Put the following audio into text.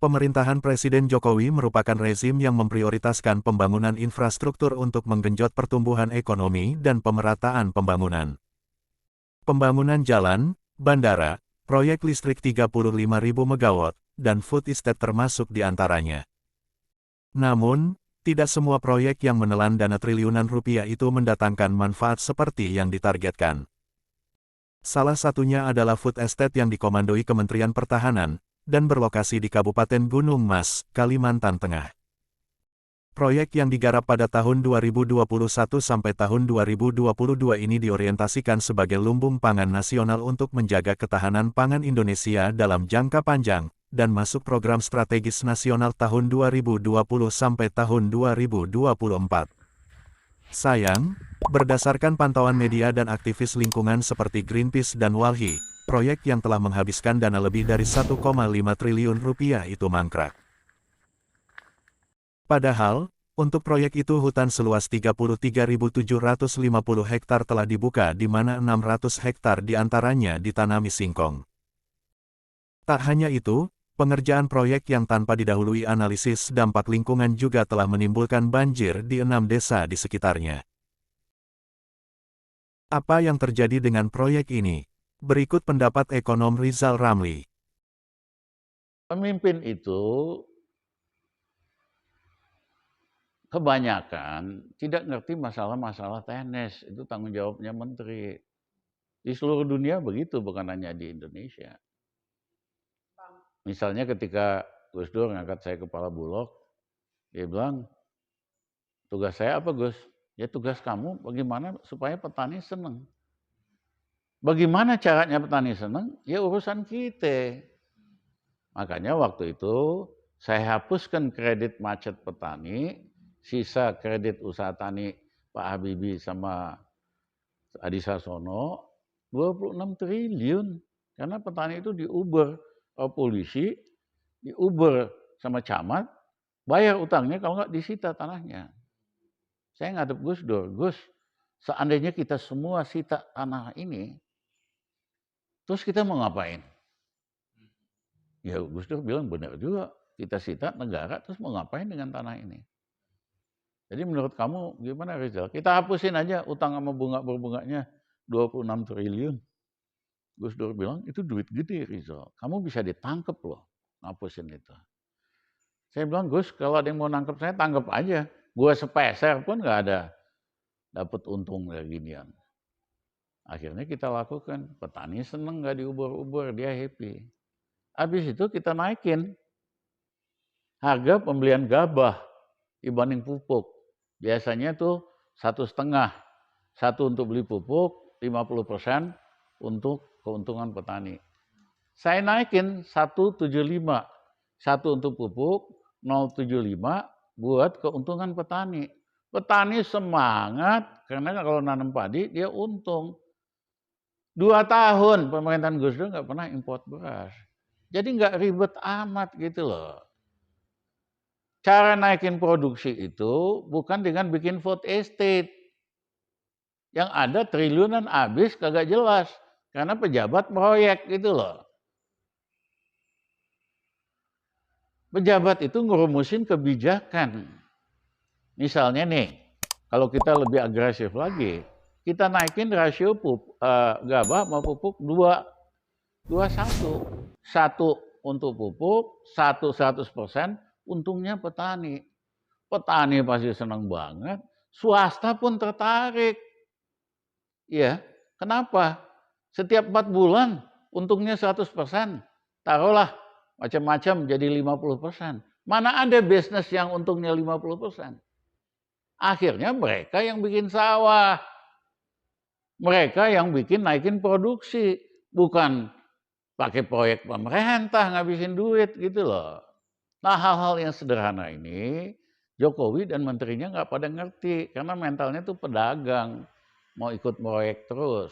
Pemerintahan Presiden Jokowi merupakan rezim yang memprioritaskan pembangunan infrastruktur untuk menggenjot pertumbuhan ekonomi dan pemerataan pembangunan. Pembangunan jalan, bandara, proyek listrik 35.000 MW, dan food estate termasuk di antaranya. Namun, tidak semua proyek yang menelan dana triliunan rupiah itu mendatangkan manfaat seperti yang ditargetkan. Salah satunya adalah food estate yang dikomandoi Kementerian Pertahanan, dan berlokasi di Kabupaten Gunung Mas, Kalimantan Tengah. Proyek yang digarap pada tahun 2021 sampai tahun 2022 ini diorientasikan sebagai lumbung pangan nasional untuk menjaga ketahanan pangan Indonesia dalam jangka panjang, dan masuk program strategis nasional tahun 2020 sampai tahun 2024. Sayang, berdasarkan pantauan media dan aktivis lingkungan seperti Greenpeace dan Walhi, proyek yang telah menghabiskan dana lebih dari 1,5 triliun rupiah itu mangkrak. Padahal, untuk proyek itu hutan seluas 33.750 hektar telah dibuka di mana 600 hektar diantaranya ditanami singkong. Tak hanya itu, pengerjaan proyek yang tanpa didahului analisis dampak lingkungan juga telah menimbulkan banjir di 6 desa di sekitarnya. Apa yang terjadi dengan proyek ini? Berikut pendapat ekonom Rizal Ramli. Pemimpin itu kebanyakan tidak ngerti masalah-masalah teknis, itu tanggung jawabnya menteri. Di seluruh dunia begitu, bukan hanya di Indonesia. Misalnya ketika Gus Dur ngangkat saya kepala Bulog, dia bilang, tugas saya apa Gus? Ya tugas kamu bagaimana supaya petani senang. Bagaimana caranya petani senang? Ya urusan kita. Makanya waktu itu saya hapuskan kredit macet petani, sisa kredit usaha tani Pak Habibie sama Adi Sasono 26 triliun. Karena petani itu diuber polisi, diuber sama camat, bayar utangnya kalau nggak disita tanahnya. Saya ngadep Gus Dur, Gus, seandainya kita semua sita tanah ini, terus kita mau ngapain? Ya Gus Dur bilang benar juga, kita sita negara terus mau ngapain dengan tanah ini? Jadi menurut kamu gimana Rizal? Kita hapusin aja utang sama bunga berbunganya 26 triliun. Gus Dur bilang itu duit gede Rizal, kamu bisa ditangkep loh ngapusin itu. Saya bilang Gus kalau ada yang mau nangkep saya tangkep aja, gua sepeser pun nggak ada dapat untung dari ginian. Akhirnya kita lakukan, petani seneng nggak diubur-ubur, dia happy. Habis itu kita naikin harga pembelian gabah dibanding pupuk. Biasanya tuh 1,5, satu untuk beli pupuk, 50% untuk keuntungan petani. Saya naikin 1,75, satu untuk pupuk, 0,75 buat keuntungan petani. Petani semangat karena kalau nanam padi dia untung. 2 tahun pemerintahan Gus Dur nggak pernah import beras. Jadi nggak ribet amat gitu loh. Cara naikin produksi itu bukan dengan bikin food estate. Yang ada triliunan habis kagak jelas. Karena pejabat proyek gitu loh. Pejabat itu ngerumusin kebijakan. Misalnya nih, kalau kita lebih agresif lagi, kita naikin rasio gabah sama pupuk 2:1. Satu untuk pupuk, 100% untungnya petani. Petani pasti senang banget, swasta pun tertarik. Ya, kenapa? Setiap 4 bulan untungnya 100%. Taruhlah macam-macam jadi 50%. Mana ada bisnis yang untungnya 50%? Akhirnya mereka yang bikin sawah. Mereka yang bikin naikin produksi. Bukan pakai proyek pemerintah ngabisin duit gitu loh. Nah hal-hal yang sederhana ini Jokowi dan menterinya nggak pada ngerti. Karena mentalnya tuh pedagang. Mau ikut proyek terus.